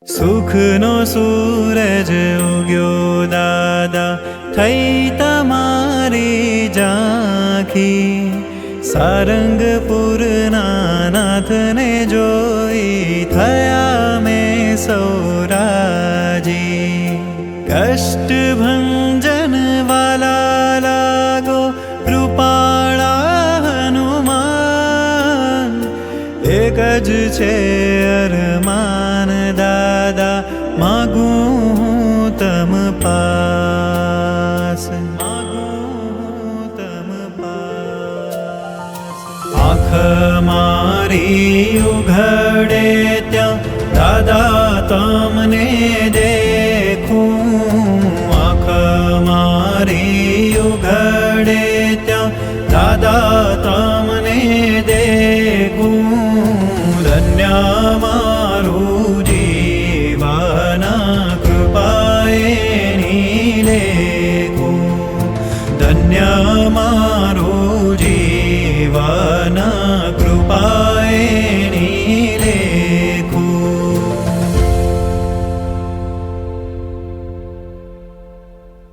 સુખનો સૂરજ ઉગ્યો દાદા, થઈ તમારી ઝાંખી, સારંગપુરના નાથને જોઈ થયા મેં સૌરાજી. કષ્ટભંજન વાલા લાગો કૃપાળા હનુમાન, એક જ છે અરમાન દાદા, માગું હું તમ પાસ, આંખ મારી ઉઘડે ત્યાં દાદા તમને